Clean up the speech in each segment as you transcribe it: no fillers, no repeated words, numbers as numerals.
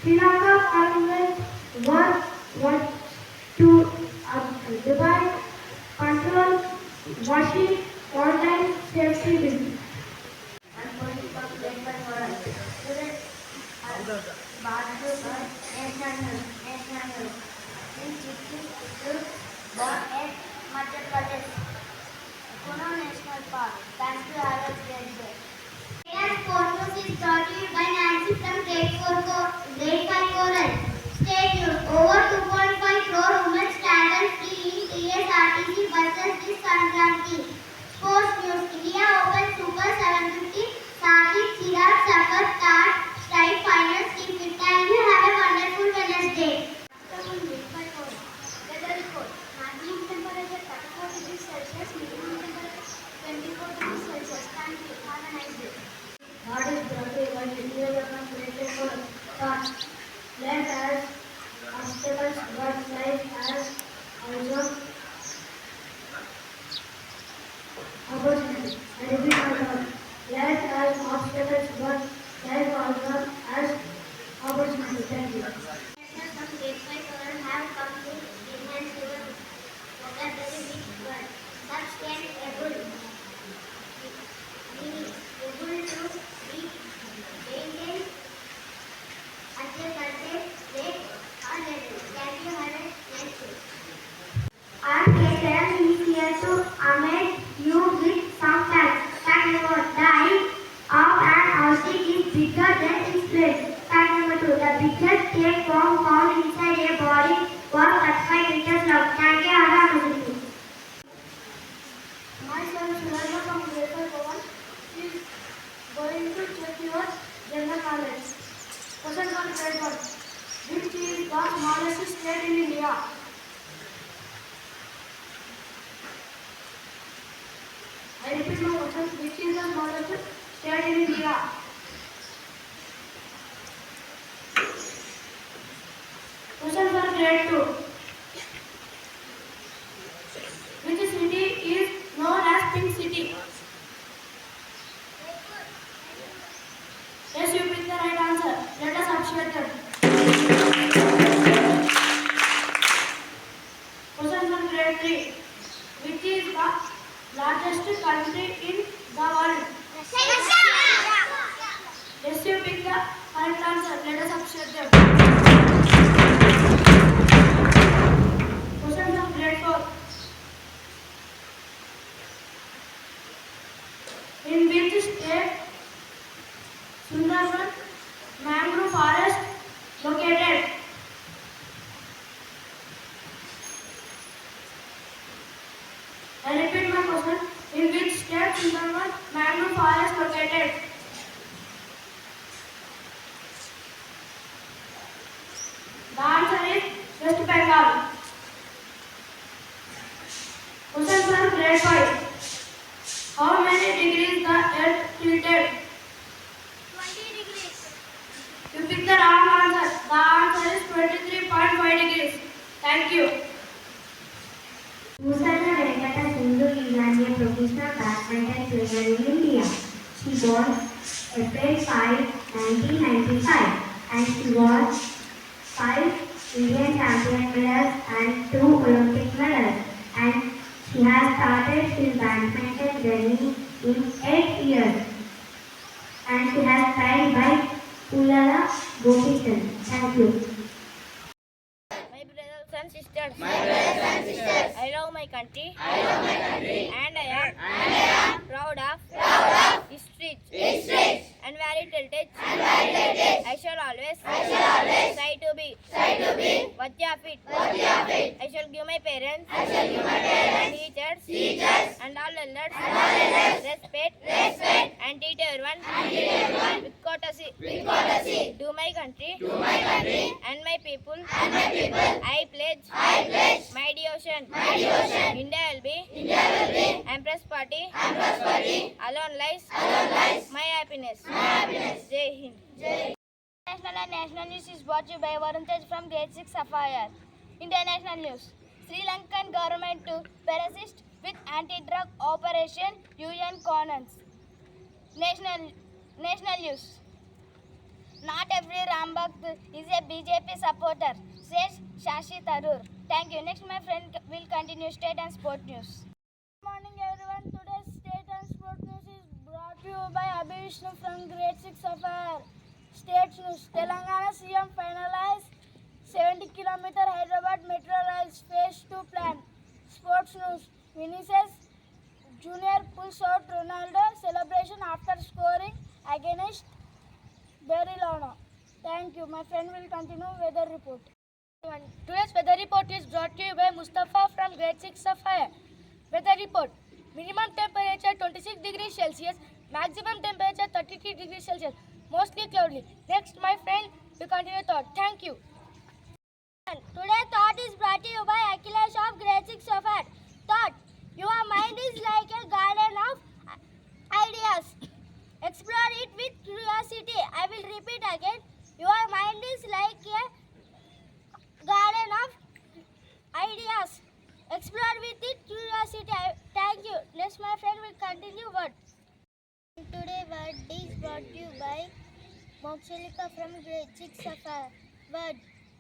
Sri Lanka Parliament was to divide, control, washing, online safety bill. And political paper for us. Students national Institute born at Madhya Pradesh. Kuno National Park. Thank you, Alex. Yes, photos is brought to you by Nancy from grade 5 Coral. Stay tuned. Over 2.5 crore women travel free in TSRTC buses this Sankranti. Sports news. India Open Super 750. Sathik, Chirag, Safar, Tar, strike finals. Keep fit and you have a wonderful Wednesday. Weather report. Maximum temperature 34 degrees Celsius. Minimum temperature 24 degrees Celsius. Thank you. Have a nice day. God is brought to you by the created for thoughts. Life has obstacles, but life has also opportunities. I repeat myself. Life has obstacles, but life also has opportunities. Thank you. Some grade 5 children have come to enhance your vocabulary with words. Such can able to be maintained at a certain rate or level. Thank you. Have a nice day. Our teacher is here to amaze you with some facts. Fact number 1. The eye of an ostrich is bigger than its leg. Fact number 2. The biggest tapeworm found inside a body was 35 meters long. Thank you. Have a nice day. My son Surya from grade 5 is going to check your general knowledge. Question from grade 1. Which is the smallest state in India? I repeat my question. Which is the smallest state in India? Question from grade 2. Which city is known as Pink City? Yes, you picked the right answer. Let us appreciate them. Question from grade 3. Which is the largest country in the world? Yes, you picked the correct answer. Let us appreciate them. Question from grade 4. In which state Sundarban mangrove forest located? I repeat my question. In which state Sundarban mangrove forest located? The answer is West Bengal. Question from grade 5. How many degrees the earth tilted? 20 degrees. You picked the wrong answer. The answer is 23.5 degrees. Thank you. Musana Venkata Sindhu is a professional badminton player in India. She born April 5, 1995 and she won 5 Indian champion medals and 2 Olympic medals. And she has started his badminton journey in 8 years. And she has trained by Ulala Gopichand. Thank you. My brothers and sisters, I love my country, and I am proud of its rich and varied heritage. I shall always try to be worthy of it. I shall give my parents, teachers, and all elders, respect, and treat everyone, with courtesy. To my country, and my people, I pledge, my devotion. India will be Empress Party. Alone lies, my happiness. Jai Hind. National and national news is brought to you by Varun Tej from Grade 6 Sapphires. International news. Sri Lankan government to persist with anti-drug operation UN Conans. National news. Not every Rambakt is a BJP supporter, says Shashi Tharoor. Thank you. Next, my friend will continue state and sport news. Good morning, everyone. Today's state and sport news is brought to you by Abhi Vishnu from Grade 6 Sapphire. State news. Telangana CM finalized 70-km Hyderabad Metro Rail's Phase 2 plan. Sports news. Vinicius Junior pulls out Ronaldo celebration after scoring against Barcelona. Thank you. My friend will continue weather report. Today's weather report is brought to you by Mustafa from Grade 6 Sapphire. Weather report. Minimum temperature 26 degrees Celsius. Maximum temperature 33 degrees Celsius. Mostly cloudy. Next, my friend will continue thought. Thank you. Today's thought is brought to you by Akhilesh of Grade 6 Sapphire. Thought. Your mind is like a garden of ideas. Explore it with curiosity. I will repeat again. Your mind is like a garden of ideas. Explore with it curiosity. Thank you. Next, my friend will continue word. Today word is brought to you by Mokshalika from Grade 6 Sapphire. Word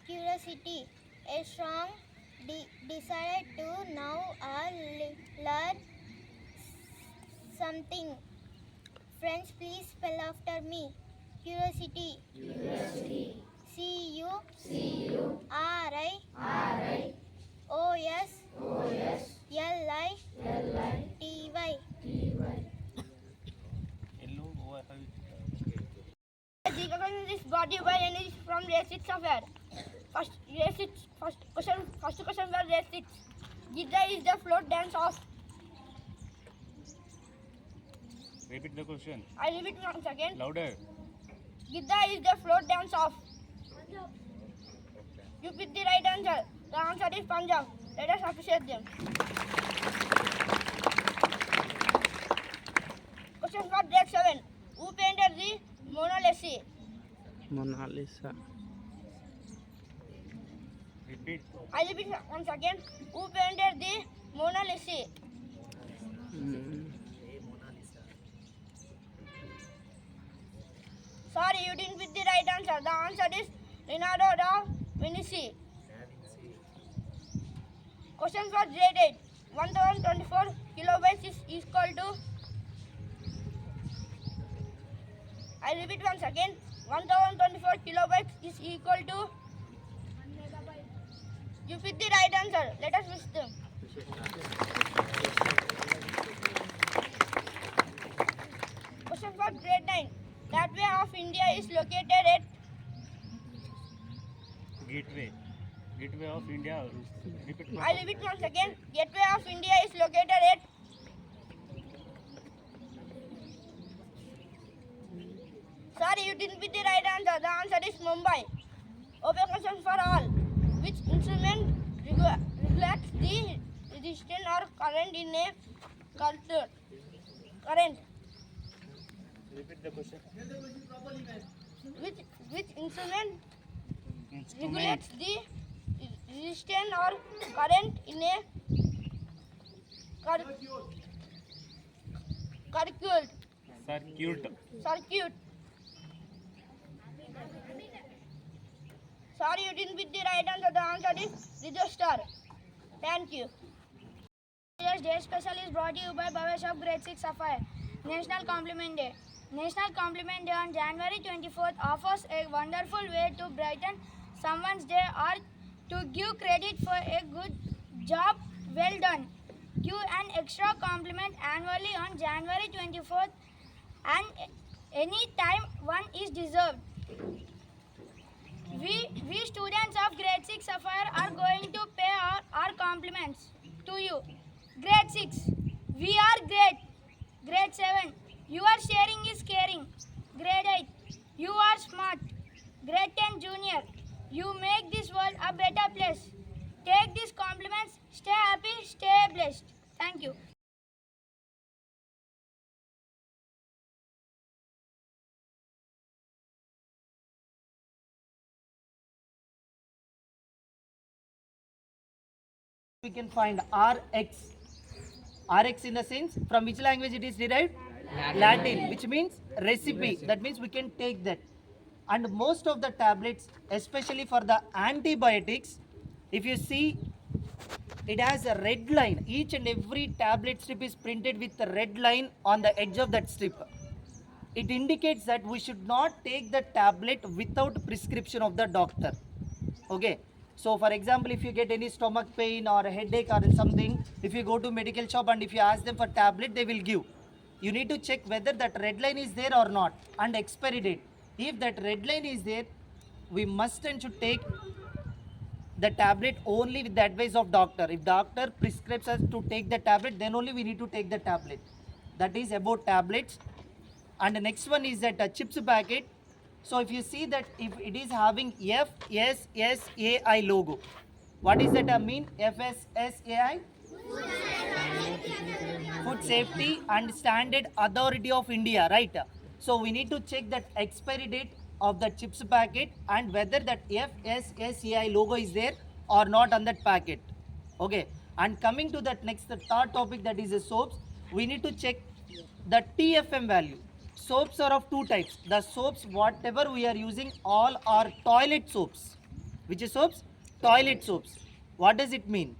curiosity. A strong desire to know or learn something. Friends, please spell after me. Curiosity. This is brought to you by Anish from Grade 6 Sapphire. First question for Grade 6. Gidda is the float dance of. Repeat the question. I repeat once again. Louder. Gidda is the float dance of. You pick the right answer. The answer is Punjab. Let us appreciate them. Question for Grade 7. Who painted the Mona Lisa? Mona Lisa. Repeat. I repeat once again. Who painted the Mona Lisa? Sorry, you didn't pick the right answer. The answer is Leonardo da Vinci. Question for Grade 8. 1024 kilobytes is equal to. I repeat once again. 1024 kilobytes is equal to. You pick the right answer. Let us wish them. Question for Grade 9. Gateway of India is located at. Gateway. Gateway of India. Repeat. I repeat once again. Gateway of India is located at. Sorry, you didn't pick the right answer. The answer is Mumbai. Open question for all. Which instrument regulates the resistance or current in a current? Repeat the question. Which instrument regulates the resistance or current in a circuit? Sorry, you didn't pick the right answer. The answer is resistor. Thank you. Today's day special is brought to you by Bhavesh of Grade 6 Sapphire. National Compliment Day. National Compliment Day on January 24th offers a wonderful way to brighten someone's day or to give credit for a good job well done. Give an extra compliment annually on January 24th and any time one is deserved. We students of Grade 6 VI Sapphire are going to pay our compliments to you. Grade 6, we are great. Grade 7, your sharing is caring. Grade 8, you are smart. Grade 10 junior, you make this world a better place. Take these compliments, stay happy, stay blessed. Thank you. We can find Rx. Rx in the sense from which language it is derived? Latin, which means recipe. That means we can take that. And most of the tablets, especially for the antibiotics, if you see, it has a red line. Each and every tablet strip is printed with a red line on the edge of that strip. It indicates that we should not take the tablet without prescription of the doctor. Okay. So for example, if you get any stomach pain or a headache or something, if you go to medical shop and if you ask them for tablet, they will give. You need to check whether that red line is there or not and expiry date. If that red line is there, we must and should take the tablet only with the advice of doctor. If doctor prescribes us to take the tablet, then only we need to take the tablet. That is about tablets. And the next one is that a chips packet. So if you see that if it is having FSSAI logo, what is that mean? FSSAI? Food Safety and Standard Authority of India, right? So we need to check that expiry date of the chips packet and whether that FSSAI logo is there or not on that packet. Okay. And coming to that next, the third topic, that is the soaps. We need to check the TFM value. Soaps are of two types. The soaps, whatever we are using, all are toilet soaps. Which is soaps? Toilet soaps. What does it mean?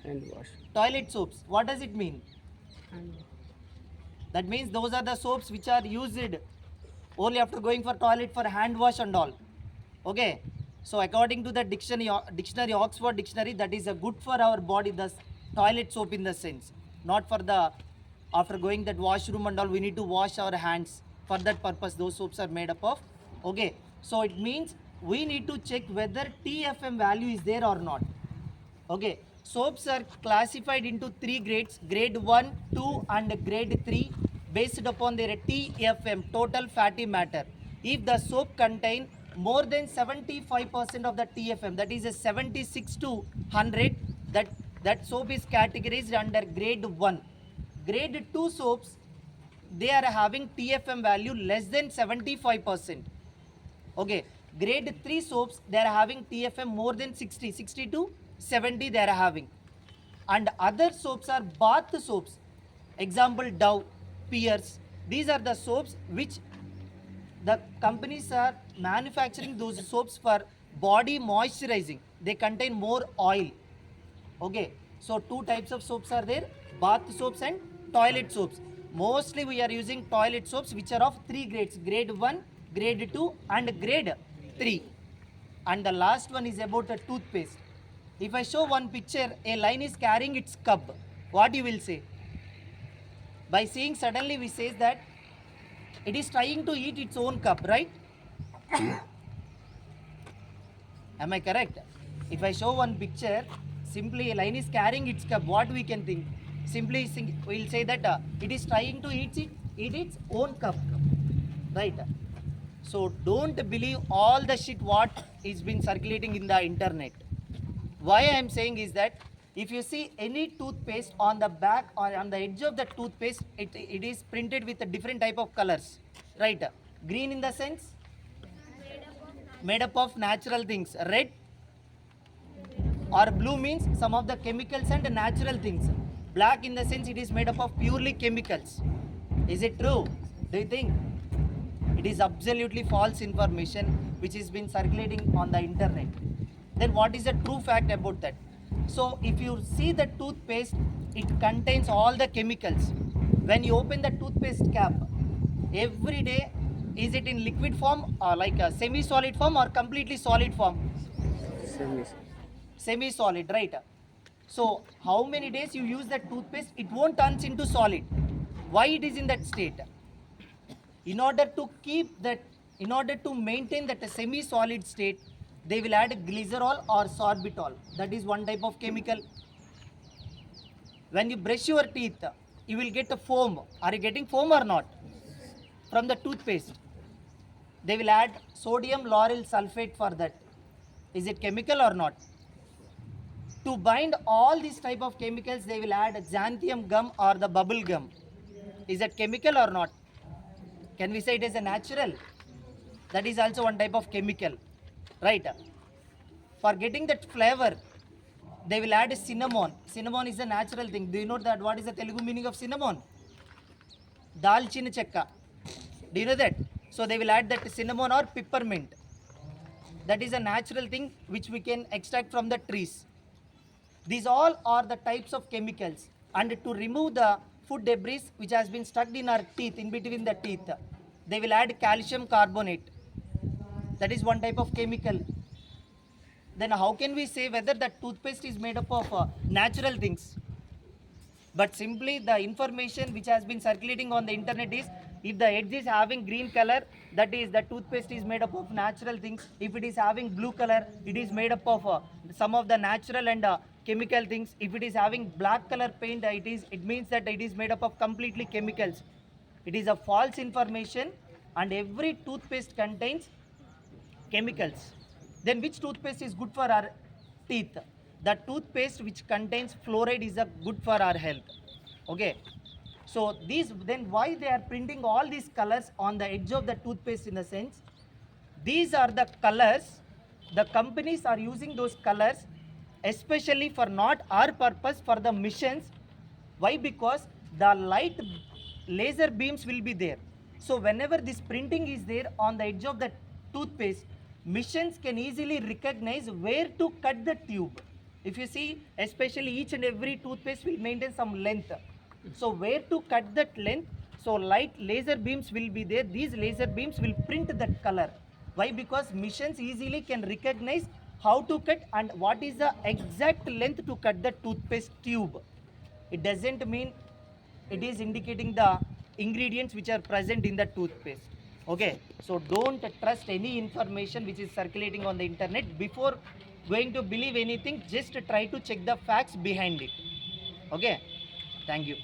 Hand wash. Toilet soaps. What does it mean? That means those are the soaps which are used only after going for toilet for hand wash and all. Okay. So according to the dictionary, Oxford dictionary, that is a good for our body, the toilet soap in the sense. Not for the, after going that washroom and all, we need to wash our hands. For that purpose, those soaps are made up of. Okay. So it means we need to check whether TFM value is there or not. Okay. Soaps are classified into three grades, grade 1, 2 and grade 3 based upon their TFM, total fatty matter. If the soap contain more than 75% of the TFM, that is a 76 to 100, that soap is categorized under grade 1. Grade 2 soaps, they are having TFM value less than 75%. Okay. Grade 3 soaps, they are having TFM more than 60 to 70 they are having. And other soaps are bath soaps. Example, Dove, Pierce. These are the soaps which the companies are manufacturing those soaps for body moisturizing. They contain more oil. Okay. So two types of soaps are there, bath soaps and toilet soaps. Mostly we are using toilet soaps which are of three grades, grade 1, grade 2 and grade 3. And the last one is about a toothpaste. If I show one picture, a lion is carrying its cub. What you will say? By seeing suddenly we say that it is trying to eat its own cub, right? Am I correct? If I show one picture, simply a lion is carrying its cub, what we can think? Simply we will say that it is trying to eat its own cub, right? So don't believe all the shit what is been circulating in the internet. Why I am saying is that if you see any toothpaste on the back or on the edge of the toothpaste, it is printed with a different type of colors, right? Green in the sense made up of natural things. Red or blue means some of the chemicals and natural things. Black in the sense it is made up of purely chemicals. Is it true? Do you think? It is absolutely false information which has been circulating on the internet. Then what is the true fact about that? So if you see the toothpaste, it contains all the chemicals. When you open the toothpaste cap, every day, is it in liquid form or like a semi-solid form or completely solid form? Semi-solid, right? So how many days you use that toothpaste, it won't turn into solid. Why it is in that state? In order to keep that, in order to maintain that a semi-solid state, they will add glycerol or sorbitol. That is one type of chemical. When you brush your teeth, you will get a foam. Are you getting foam or not? From the toothpaste. They will add sodium lauryl sulfate for that. Is it chemical or not? To bind all these type of chemicals, they will add xanthium gum or the bubble gum. Is that chemical or not? Can we say it is a natural? That is also one type of chemical, right? For getting that flavor, they will add cinnamon. Cinnamon is a natural thing. Do you know that? What is the Telugu meaning of cinnamon? Dalchina chekka. Do you know that? So they will add that cinnamon or peppermint. That is a natural thing which we can extract from the trees. These all are the types of chemicals. And to remove the food debris which has been stuck in our teeth, in between the teeth, they will add calcium carbonate. That is one type of chemical. Then how can we say whether the toothpaste is made up of natural things? But simply the information which has been circulating on the internet is, if the edge is having green color, that is the toothpaste is made up of natural things. If it is having blue color, it is made up of some of the natural and chemical things. If it is having black color paint, it means that it is made up of completely chemicals. It is a false information, and every toothpaste contains chemicals. Then which toothpaste is good for our teeth? The toothpaste which contains fluoride is a good for our health. Okay. So these, then why they are printing all these colors on the edge of the toothpaste? In the sense, these are the colors, the companies are using those colors especially for not our purpose, for the missions. Why? Because the light laser beams will be there. So whenever this printing is there on the edge of the toothpaste, missions can easily recognize where to cut the tube. If you see, especially each and every toothpaste will maintain some length. So where to cut that length? So light laser beams will be there. These laser beams will print that color. Why? Because missions easily can recognize how to cut and what is the exact length to cut the toothpaste tube. It doesn't mean it is indicating the ingredients which are present in the toothpaste. Okay, so don't trust any information which is circulating on the internet. Before going to believe anything, just try to check the facts behind it. Okay, thank you.